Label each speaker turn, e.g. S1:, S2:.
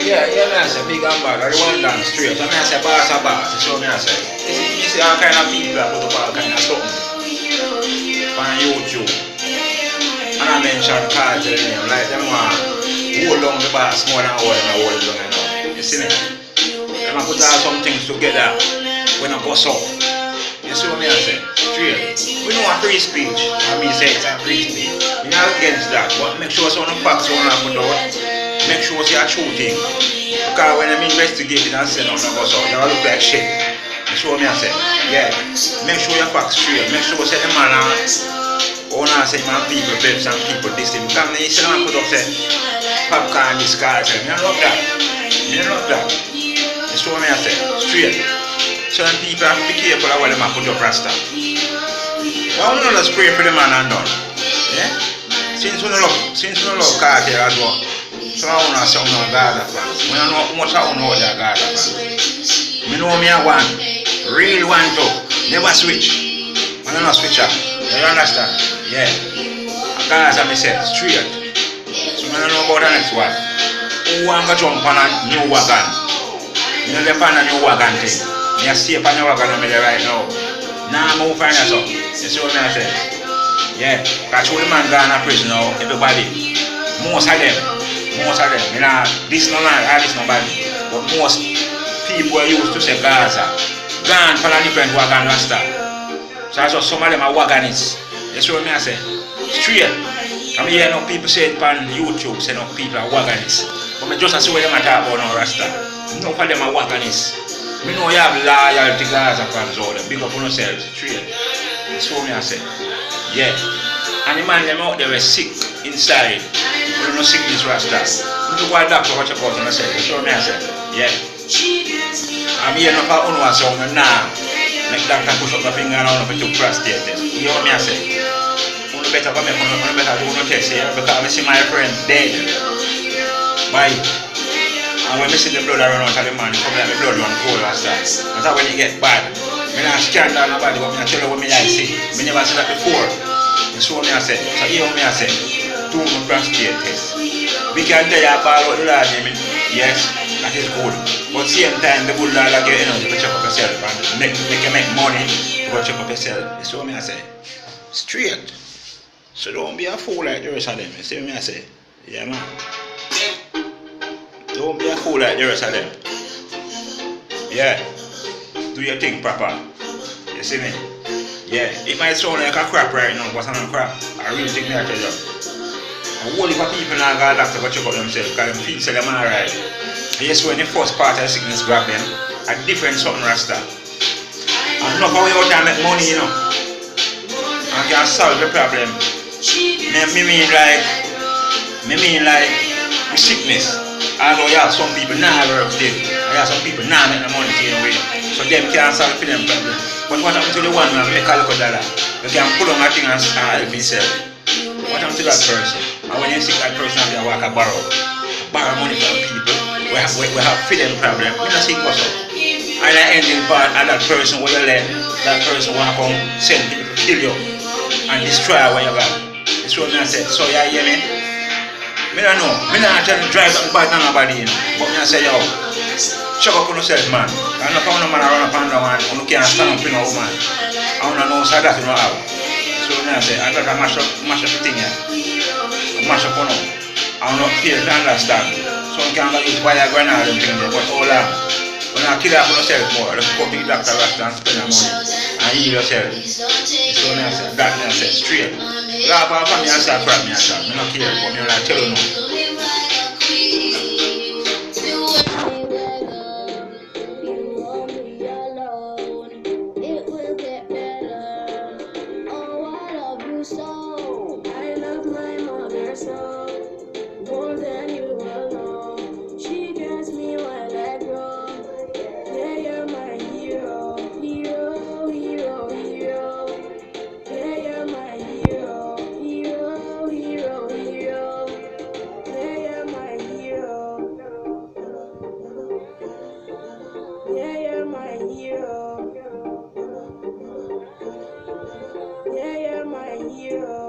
S1: Yeah, man, I say big and bad. I the one down straight. I mean, I say boss a boss. You see what me I say? You see all kind of people that put up all kind of something on YouTube. And I mention cards in them, like them one hold on the boss more than all them hold on, you know. You see me? Them a put all some things together when I go so. You see what me I say? Straight. We know a free speech. I mean say it's a free speech. We're not against that, but make sure some of the facts you want to put out. Make sure it's a true thing. Because when I'm investigating and saying nothing about so, you look like shit. You see what me I say? Yeah. Make sure your facts straight. Make sure say the man or not say my people, babes and people this thing. Because when you say man put up say popcorn this car, I don't love that. I don't love that. You see what me I say? Straight. Certain people have to be careful of what they put up rasta. Why don't you just pray for the man and done? Yeah? Since we don't love cartel as well. So I want to say I'm Gaza fans. I don't know how much I know that Gaza fans. I know me a one. Real one too. Never switch. I don't know switch up. You understand? Yeah. Gaza me say straight. So I don't know about the next one. Who want to jump on a new wagon? You know they find a new wagon thing. I see upon your wagon right now. Now I'm going to find out. You see what I say? Yeah. Because the man gone to prison now, everybody. Most of them. You know, this no man, this nobody. But most people used to say Gaza. Gone for a different wagon rasta. So I saw some of them are wagonists. You see what I say? Straight. I mean, hear no people say it on YouTube, say no people are wagonists. But I just see what them are talking about now rasta. No for them are wagonists. We know you have loyalty Gaza fans out there. Big up on yourselves. Straight. You see what I say? Yeah. And the man them out there were sick inside. You know sickness rasta. You go to doctor watch about and I say, you sure me I say? Yeah. I'm here not for one sound now. Make doctor push up the finger around for to prostate test. You know what me I say? You better come here, you better do no test here because I see my friend dead. Bye. And when I see the blood around out of the man, come like my blood run cold rasta. That's how when you get bad. I not scared down nobody, but I tell you what me I see. I never see that before. You see what me I say? So hear what me I say? Do no prostate test. We can tell you about the Lord, yes, that is good. But same time, the good Lord will give you energy to check up yourself and make money to go check up yourself. You see what me I say? Straight. So don't be a fool like the rest of them. You see what me I say? Yeah, man. Don't be a fool like the rest of them. Yeah. Do your thing proper. You see me? Yeah. It might sound like a crap right now, but it's not a crap. I really think I tell you. A whole heap of people now got a doctor to check out themselves because they feel say them alright. Yes, when the first part of the sickness grab them, a different something rasta. And enough of we out there make money, you know. And can solve the problem. Me mean like the sickness. Although you have some people now work still. And you have some people now make the money taken away. So them can't solve for them problem. But what happens to the one man make a little dollar? You can pull on a thing and help himself. What happens to that person? And when you see that person they walk a borrow money from people, we have freedom problem. We don't see what's up. And the ending part of that person where you let that person want to come send people to kill you and destroy what you got. That's what I said. So you hear me? I don't know. I don't tell you drive that bad on nobody, you know. But I say yo, check up on yourself, man. I don't know man run up and down and you can't stand up in a woman. I don't know so that you know how. So I say I got to mash up the thing here. Mash up on them. I don't feel to understand. Some can use Viagra and all them things there, but all that. When I kill off yourself more, just go to the doctor and spend the money and heal yourself. So I say, that I say straight. Laugh off of me and start crap me and start. I don't care, but I like tell you no.
S2: Yeah, you're my hero.